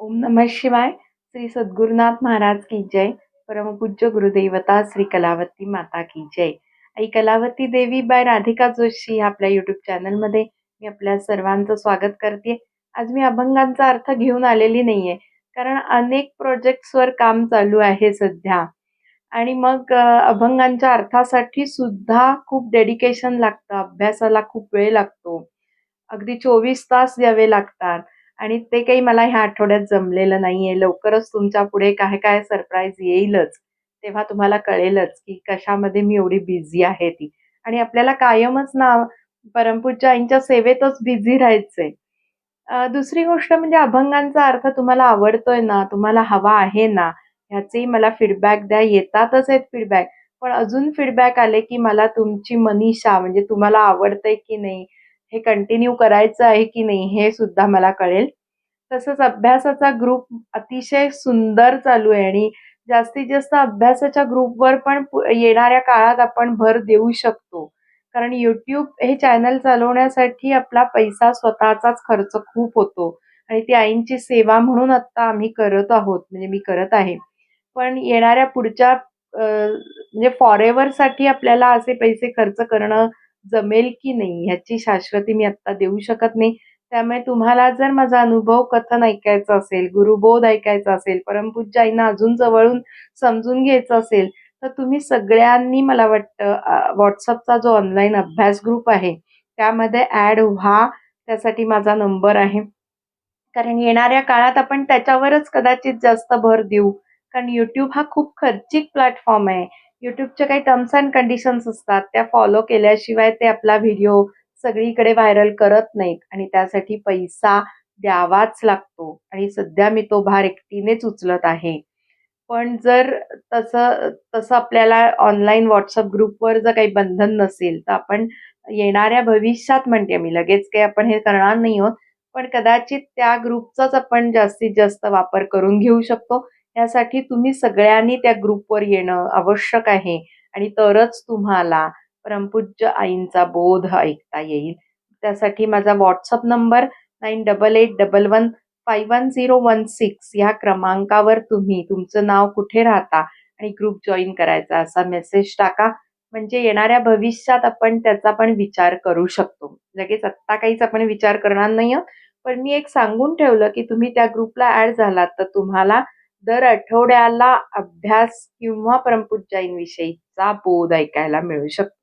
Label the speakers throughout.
Speaker 1: ओम नमः शिवाय. श्री सद्गुरुनाथ महाराज की जय. परमपूज्य गुरुदेवता श्री कलावती माता की जय. आई कलावती देवी बाय राधिका जोशी आपल्या यूट्यूब चॅनलमध्ये मी आपल्या सर्वांचं स्वागत करते. आज मी अभंगांचा अर्थ घेऊन आलेली नाहीये, कारण अनेक प्रोजेक्ट्सवर काम चालू आहे सध्या. आणि मग अभंगांच्या अर्थासाठी सुद्धा खूप डेडिकेशन लागतं, अभ्यासाला खूप वेळ लागतो. अगदी 24 तास द्यावे लागतात आणि ते काही मला ह्या आठवड्यात जमलेलं नाहीये. लवकरच तुमच्या पुढे काय-काय सरप्राईज येईलच. तेव्हा तुम्हाला कळेलच, की कशामध्ये मी एवढी बिझी आहे ती. आणि आपल्याला कायमच ना परमपूज्य आईंच्या सेवेतच बिझी राहायचंय. दुसरी गोष्ट म्हणजे अभंगांचा अर्थ तुम्हाला आवडतोय ना, तुम्हाला हवा आहे ना, ह्याचेही मला फीडबॅक द्या. येतातच आहेत फीडबॅक. पण अजून फीडबॅक आले, की मला तुमची मनीषा म्हणजे तुम्हाला आवडतंय की नाही, हे कंटिन्यू करायचं आहे की नाही, हे सुद्धा मला कळेल. तसंच अभ्यासाचा ग्रुप अतिशय सुंदर चालू आहे आणि जास्तीत जास्त अभ्यासाच्या ग्रुपवर पण येणाऱ्या काळात आपण भर देऊ शकतो. कारण YouTube हे चॅनल चालवण्यासाठी आपला पैसा स्वतःचाच खर्च खूप होतो आणि ती आईंची सेवा म्हणून आत्ता आम्ही करत आहोत, म्हणजे मी करत आहे. पण येणाऱ्या पुढच्या म्हणजे फॉरेव्हरसाठी आपल्याला असे पैसे खर्च करणं जमेल की नाही ह्याची शाश्वती मी आत्ता देऊ शकत नाही. त्यामुळे तुम्हाला जर माझा अनुभव कथन ऐकायचा असेल, गुरुबोध ऐकायचा असेल, परमपूज्य आईंना अजून जवळून समजून घ्यायचं असेल, तर तुम्ही सगळ्यांनी मला वाटतं WhatsAppचा जो ऑनलाईन अभ्यास ग्रुप आहे, त्यामध्ये ॲड व्हा. त्यासाठी माझा नंबर आहे. कारण येणाऱ्या काळात आपण त्याच्यावरच कदाचित जास्त भर देऊ. कारण YouTube हा खूप खर्चिक प्लॅटफॉर्म आहे. YouTubeच्या काही टर्म्स एंड कंडिशन्स असतात. त्या फॉलो केल्याशिवाय ते आपला व्हिडिओ सगळीकडे व्हायरल करत नाहीत आणि त्यासाठी पैसा द्यावाच लागतो आणि सध्या मी तो भार एकटीनेच उचलत आहे. पण जर तसं तसं आपल्याला ऑनलाईन WhatsApp ग्रुपवर जर काही बंधन नसेल, तर आपण येणाऱ्या भविष्यात म्हणते मी, लगेच काही आपण हे करणार नाही आहोत. पण कदाचित त्या ग्रुपचाच आपण जास्तीत जास्त वापर करून घेऊ शकतो. यासाठी तुम्ही सगळ्यांनी त्या ग्रुपवर येणं आवश्यक आहे आणि तरच तुम्हाला परमपूज्य आईंचा बोध ऐकता येईल. त्यासाठी माझा WhatsApp नंबर 9888115116 ह्या क्रमांकावर तुम्ही तुमचं नाव, कुठे राहता आणि ग्रुप जॉइन करायचा असा मेसेज टाका. म्हणजे येणाऱ्या भविष्यात आपण त्याचा पण विचार करू शकतो. लगेच आत्ता काहीच आपण विचार करणार नाही आहोत. पण मी एक सांगून ठेवलं, की तुम्ही त्या ग्रुपला ॲड झालात, तर तुम्हाला दर आठवड्याला अभ्यास किंवा परमपूज्याईंविषयीचा बोध ऐकायला मिळू शकतो.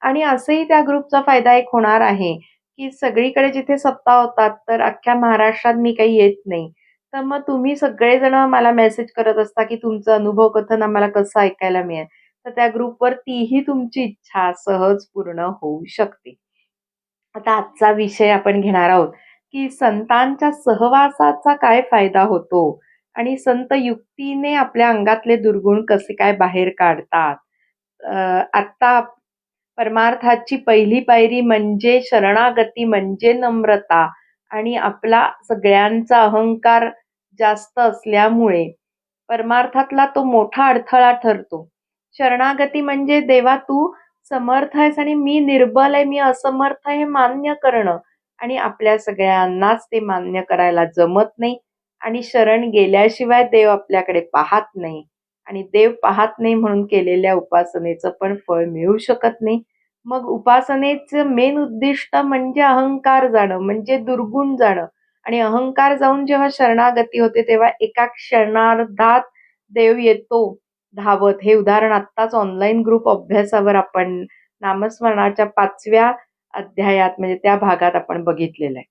Speaker 1: आणि असंही त्या ग्रुपचा फायदा एक होणार आहे, की सगळीकडे जिथे सप्ताह होतात, तर अख्ख्या महाराष्ट्रात मी काही येत नाही. तर मग तुम्ही सगळेजण मला मेसेज करत असता, की तुमचं अनुभव कथन आम्हाला कसं ऐकायला मिळेल. तर त्या ग्रुपवर तीही तुमची इच्छा सहज पूर्ण होऊ शकते. आता आजचा विषय आपण घेणार आहोत, की संतांच्या सहवासाचा काय फायदा होतो आणि संत युक्तीने आपल्या अंगातले दुर्गुण कसे काय बाहेर काढतात. आत्ता परमार्थाची पहिली पायरी म्हणजे शरणागती, म्हणजे नम्रता आणि आपला सगळ्यांचा अहंकार जास्त असल्यामुळे परमार्थातला तो मोठा अडथळा ठरतो. शरणागती म्हणजे देवा तू समर्थ आहेस आणि मी निर्बल आहे, मी असमर्थ आहे हे मान्य करणं आणि आपल्या सगळ्यांनाच ते मान्य करायला जमत नाही आणि शरण गेल्याशिवाय देव आपल्याकडे पाहत नाही आणि देव पाहत नाही म्हणून केलेल्या उपासनेचं पण फळ मिळू शकत नाही. मग उपासनेचं मेन उद्दिष्ट म्हणजे अहंकार जाणं, म्हणजे दुर्गुण जाणं आणि अहंकार जाऊन जेव्हा शरणागती होते, तेव्हा एका क्षणार्धात देव येतो धावत. हे उदाहरण आत्ताच ऑनलाईन ग्रुप अभ्यासावर आपण नामस्मरणाच्या 5व्या अध्यायात म्हणजे त्या भागात आपण बघितलेलं आहे.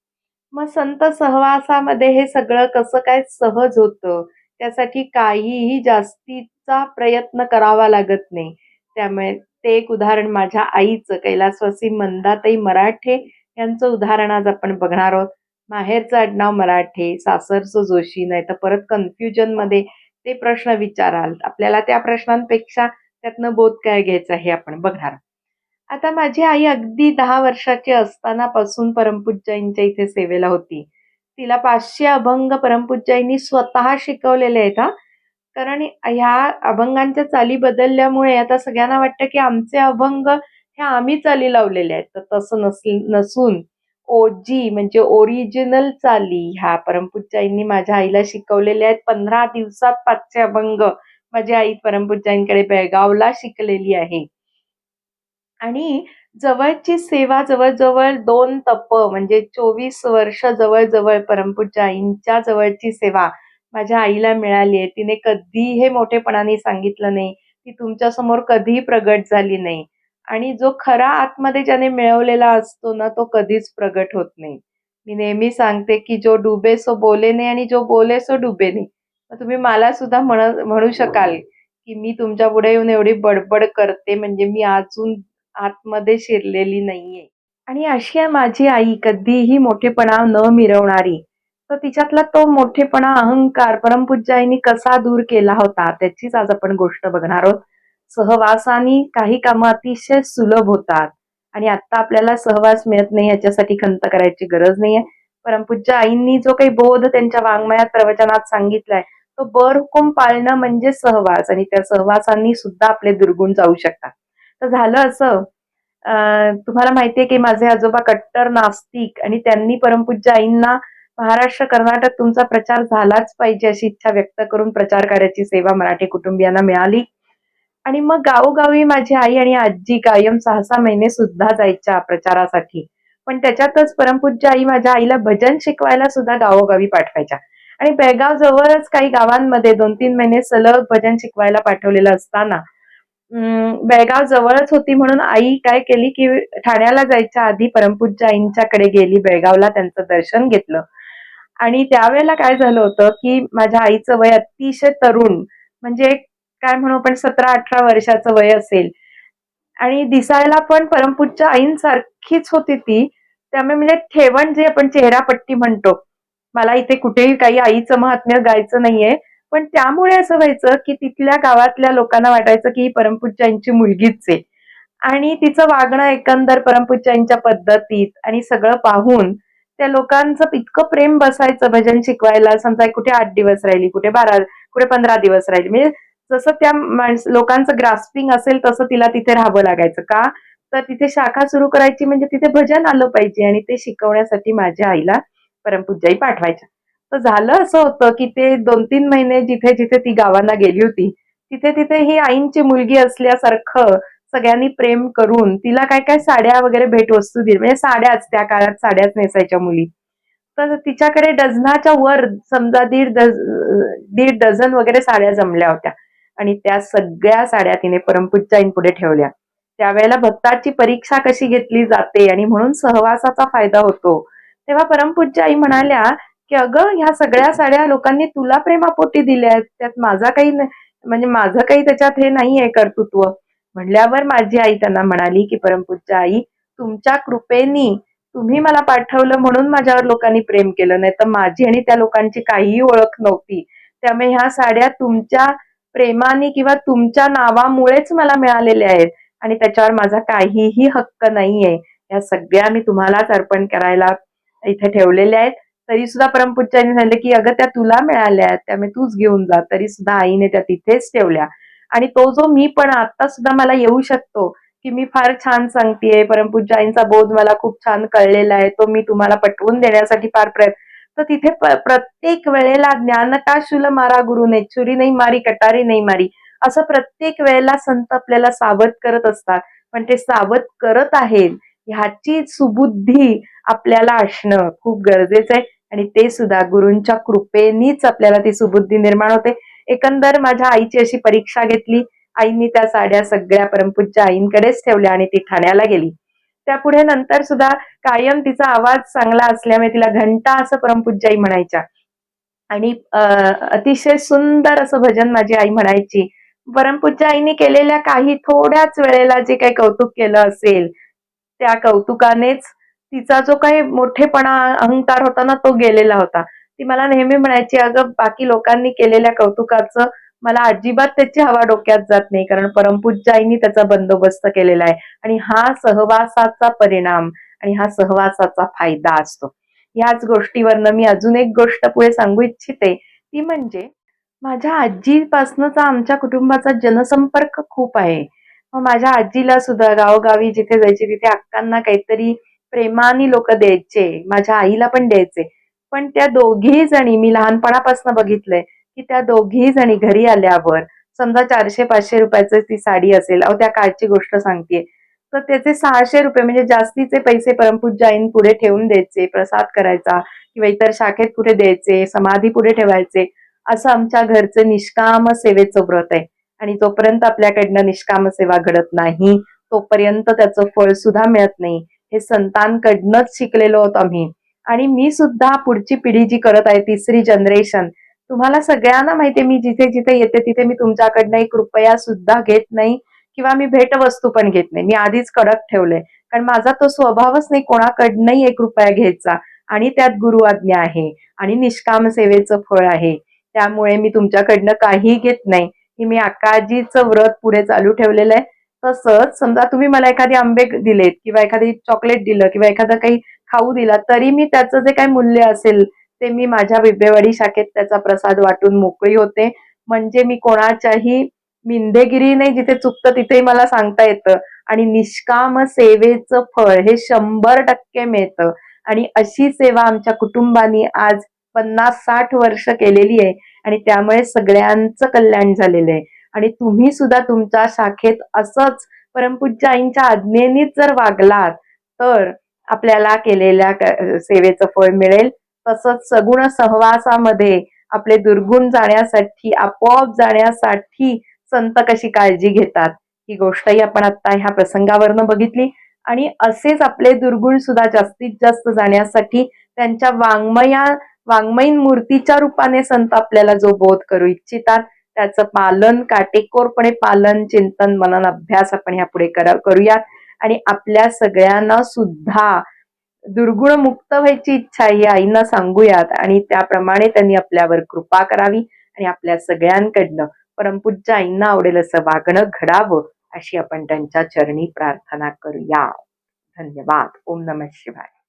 Speaker 1: मग संत सहवासामध्ये हे सगळं कसं काय सहज होतं, त्यासाठी काहीही जास्तीचा प्रयत्न करावा लागत नाही. त्यामुळे ते एक उदाहरण माझ्या आईचं, कैलासवासी मंदाताई मराठे यांचं उदाहरण आज आपण बघणार आहोत. माहेरचं आडनाव मराठे, सासरचं जोशी, नाहीतर परत कन्फ्युजनमध्ये ते प्रश्न विचाराल. आपल्याला त्या प्रश्नांपेक्षा त्यातनं बोध काय घ्यायचा हे आपण बघणार. आता माझी आई अगदी 10 वर्षाची असतानापासून परमपूज्याईंच्या इथे सेवेला होती. तिला 500 अभंग परमपूज्याईंनी स्वतः शिकवलेले आहेत हां. कारण ह्या अभंगांच्या चाली बदलल्यामुळे आता सगळ्यांना वाटतं, की आमचे अभंग हे आम्ही चाली लावलेले आहेत. तर तसं नसून ओजी म्हणजे ओरिजिनल चाली ह्या परमपूज्य आईंनी माझ्या आईला शिकवलेल्या आहेत. 15 दिवसात 500 अभंग माझी आई परमपूज्य आईंकडे बेळगावला शिकलेली आहे. आणि जवळची सेवा जवळ-जवळ 2 तप म्हणजे 24 वर्ष जवळ-जवळ परमपूज्य आईंच्या जवळची सेवा माझ्या आईला मिळाली आहे. तिने कधीही हे मोठेपणाने सांगितलं नाही. ती तुमच्यासमोर कधीही प्रगट झाली नाही. आणि जो खरा आतमध्ये ज्याने मिळवलेला असतो ना, तो कधीच प्रगट होत नाही. मी नेहमी सांगते, की "जो डुबे सो बोले नहीं आणि जो बोले सो डुबे नहीं." मग तुम्ही मला सुद्धा म्हणू शकाल, की मी तुमच्यापुढे येऊन एवढी बडबड करते म्हणजे मी अजून आतमध्ये शिरलेली नाहीये. आणि अशी आहे माझी आई कधीही मोठेपणा न मिरवणारी. तर तिच्यातला तो मोठेपणा, अहंकार परमपूज्य आईनी कसा दूर केला होता, त्याचीच आज आपण गोष्ट बघणार आहोत. सहवासाने काही कामं अतिशय सुलभ होतात आणि आत्ता आपल्याला सहवास मिळत नाही याच्यासाठी खंत करायची गरज नाहीये. परमपूज्य आईंनी जो काही बोध त्यांच्या वाङ्मयात, प्रवचनात सांगितलाय, तो बर-हुकूम पाळणं म्हणजे सहवास आणि त्या सहवासांनी सुद्धा आपले दुर्गुण जाऊ शकतात. तर झालं असं अ, तुम्हाला माहिती आहे की माझे आजोबा कट्टर नास्तिक आणि त्यांनी परमपूज्य आईंना महाराष्ट्र, कर्नाटक तुमचा प्रचार झालाच पाहिजे अशी इच्छा व्यक्त करून प्रचार कार्याची सेवा मराठी कुटुंबियांना मिळाली. आणि मग गावोगावी माझी आई आणि आजी कायम 6-6 महिने सुद्धा जायच्या प्रचारासाठी. पण त्याच्यातच परमपूज्य आई माझ्या आईला भजन शिकवायला सुद्धा गावोगावी पाठवायच्या. आणि बेळगाव जवळच काही गावांमध्ये 2-3 महिने सलग भजन शिकवायला पाठवलेलं असताना बेळगाव जवळच होती म्हणून आई काय केली, की ठाण्याला जायच्या आधी परमपूज्य आईंच्याकडे गेली बेळगावला त्यांचं दर्शन घेतलं. आणि त्यावेळेला काय झालं होतं, की माझ्या आईचं वय अतिशय तरुण म्हणजे काय म्हणू आपण 17-18 वर्षाचं वय असेल आणि दिसायला पण परमपूज्य आईंसारखीच होती ती. त्यामुळे म्हणजे ठेवण जे आपण चेहरापट्टी म्हणतो. मला इथे कुठेही काही आईचं महात्म्य गायचं नाहीये. पण त्यामुळे असं व्हायचं, की तिथल्या गावातल्या लोकांना वाटायचं, की ही परमपूज्य आईंची मुलगीच आहे. आणि तिचं वागणं एकंदर परमपूज्य आईंच्या पद्धतीत आणि सगळं पाहून त्या लोकांचं इतकं प्रेम बसायचं भजन शिकवायला. समजा कुठे 8 दिवस राहिली, कुठे 12, कुठे 15 दिवस राहिली. म्हणजे जसं त्या लोकांचं ग्रास्पिंग असेल तसं तिला तिथे राहावं लागायचं. का? तर तिथे शाखा सुरू करायची म्हणजे तिथे भजन आलं पाहिजे आणि ते शिकवण्यासाठी माझ्या आईला परमपूज्य आई पाठवायच्या. तर झालं असं होतं, की ते 2-3 महिने जिथे-जिथे ती गावांना गेली होती, तिथे-तिथे ही आईंची मुलगी असल्यासारखं सगळ्यांनी प्रेम करून तिला काय-काय साड्या वगैरे भेटवस्तू दिल्या. म्हणजे साड्याच त्या काळात साड्याच नेसायच्या मुली. तर तिच्याकडे डझनाच्या वर समजा दीड डझन वगैरे साड्या जमल्या होत्या आणि त्या सगळ्या साड्या तिने परमपूज्य आईंपुढे ठेवल्या. त्यावेळेला भक्ताची परीक्षा कशी घेतली जाते आणि म्हणून सहवासाचा फायदा होतो. तेव्हा परमपूज्य आई म्हणाल्या, की "अगं, ह्या सगळ्या साड्या लोकांनी तुला प्रेमापोटी दिल्यात. त्यात माझा काही म्हणजे माझं काही त्याच्यात हे नाहीये कर्तृत्व." म्हटल्यावर माझी आई त्यांना म्हणाली, की "परमपूज्य आई, तुमच्या कृपेनी तुम्ही मला पाठवलं म्हणून माझ्यावर लोकांनी प्रेम केलं. नाहीतर माझी आणि त्या लोकांची काहीही ओळख नव्हती. त्यामुळे ह्या साड्या तुमच्या प्रेमाने किंवा तुमच्या नावामुळेच मला मिळालेल्या आहेत आणि त्याच्यावर माझा काहीही हक्क नाहीये. या सगळ्या मी तुम्हालाच अर्पण करायला इथे ठेवलेल्या आहेत." तरी सुद्धा परमपूज्याने सांगितलं, की "अगं त्या तुला मिळाल्या आहेत, त्यामुळे तूच घेऊन जा." तरी सुद्धा आईने त्या तिथेच ठेवल्या. आणि तो जो मी पण आता सुद्धा मला येऊ शकतो, की मी फार छान सांगतेय, परमपूज्य आईंचा बोध मला खूप छान कळलेला आहे. तो मी तुम्हाला पटवून देण्यासाठी फार तर तिथे प्रत्येक वेळेला "ज्ञान का शूल मारा गुरुने, छुरी नाही मारी, कटारी नाही मारी." असं प्रत्येक वेळेला संत आपल्याला सावध करत असतात. पण ते सावध करत आहेत ह्याची सुबुद्धी आपल्याला असणं खूप गरजेचं आहे आणि ते सुद्धा गुरूंच्या कृपेनीच आपल्याला ती सुबुद्धी निर्माण होते. एकंदर माझ्या आईची अशी परीक्षा घेतली. आईनी त्या साड्या सगळ्या परमपूज्य आईंकडेच ठेवल्या आणि ती ठाण्याला गेली. त्यापुढे नंतर सुद्धा कायम तिचा आवाज चांगला असल्यामुळे तिला घंटा असं परमपूज्य आई म्हणायच्या. आणि अतिशय सुंदर असं भजन माझी आई म्हणायची. परमपूज्य आईनी केलेल्या काही थोड्याच वेळेला जे काही कौतुक केलं असेल, त्या कौतुकानेच तिचा जो काही मोठेपणा, अहंकार होता ना, तो गेलेला होता. ती मला नेहमी म्हणायची, "अगं, बाकी लोकांनी केलेल्या कौतुकाचं मला अजिबात त्याची हवा डोक्यात जात नाही. कारण परमपूज्य आईनी त्याचा बंदोबस्त केलेला आहे आणि हा सहवासाचा परिणाम आणि हा सहवासाचा फायदा असतो." ह्याच गोष्टीवरनं मी अजून एक गोष्ट पुढे सांगू इच्छिते. ती म्हणजे माझ्या आजीपासनचा आमच्या कुटुंबाचा जनसंपर्क खूप आहे. मग माझ्या आजीला सुद्धा गावोगावी जिथे जायची तिथे अक्कांना काहीतरी प्रेमाने लोक द्यायचे, माझ्या आईला पण द्यायचे. पण त्या दोघी जणी मी लहानपणापासून बघितलंय, की त्या दोघी जणी घरी आल्यावर समजा 400-500 रुपयाची ती साडी असेल, अहो त्या काळची गोष्ट सांगतेय, तर त्याचे 600 रुपये म्हणजे जास्तीचे पैसे परमपूज्य आईंपुढे ठेवून द्यायचे, प्रसाद करायचा किंवा इतर शाखेत कुठे द्यायचे, समाधी पुढे ठेवायचे. असं आमच्या घरचं निष्काम सेवेचं व्रत आहे. आणि जोपर्यंत आपल्याकडनं निष्काम सेवा घडत नाही, तोपर्यंत त्याचं फळ सुद्धा मिळत नाही. हे संतांकडनंच शिकलेलो आहोत आम्ही. आणि मी सुद्धा पुढची पिढी जी करत आहे, तिसरी जनरेशन, तुम्हाला सगळ्यांना माहितीये, मी जिथे जिथे येते तिथे मी तुमच्याकडनं एक रुपया सुद्धा घेत नाही किंवा मी भेटवस्तू पण घेत नाही. मी आधीच कडक ठेवलंय. कारण माझा तो स्वभावच नाही कोणाकडनंही 1 रुपया घ्यायचा. आणि त्यात गुरु आज्ञा आहे आणि निष्काम सेवेचं फळ आहे. त्यामुळे मी तुमच्याकडनं काही घेत नाही. की मी आकाजीचं व्रत पुढे चालू ठेवलेलं आहे. तसंच समजा तुम्ही मला एखादे आंबे दिलेत किंवा एखादी चॉकलेट दिलं किंवा एखादं काही खाऊ दिला, तरी मी त्याचं जे काही मूल्य असेल ते मी माझ्या बिब्बेवाडी शाखेत त्याचा प्रसाद वाटून मोकळी होते. म्हणजे मी कोणाच्याही मिंदेगिरी नाही, जिथे चुकतं तिथेही मला सांगता येतं आणि निष्काम सेवेचं फळ हे 100% मिळतं. आणि अशी सेवा आमच्या कुटुंबानी आज 50-60 वर्ष केलेली आहे आणि त्यामुळे सगळ्यांचं कल्याण झालेलं आहे. आणि तुम्ही सुद्धा तुमच्या शाखेत असंच परमपूज्य आईंच्या आज्ञेनेच जर वागलात, तर आपल्याला केलेल्या सेवेचं फळ मिळेल. तसंच सगुण सहवासामध्ये आपले दुर्गुण जाण्यासाठी, आपोआप जाण्यासाठी संत कशी काळजी घेतात, ही गोष्टही आपण आता ह्या प्रसंगावरनं बघितली. आणि असेच आपले दुर्गुण सुद्धा जास्तीत जास्त जाण्यासाठी त्यांच्या वाङ्मयीन मूर्तीच्या रूपाने संत आपल्याला जो बोध करू इच्छितात, त्याचं पालन, काटेकोरपणे पालन, चिंतन, मनन, अभ्यास आपण ह्यापुढे करूयात. आणि आपल्या सगळ्यांना सुद्धा दुर्गुण मुक्त व्हायची इच्छा ही आईंना सांगूयात आणि त्याप्रमाणे त्यांनी आपल्यावर कृपा करावी आणि आपल्या सगळ्यांकडनं परमपूज्य आईंना आवडेल असं वागणं घडावं, अशी आपण त्यांच्या चरणी प्रार्थना करूया. धन्यवाद. ओम नमः शिवाय.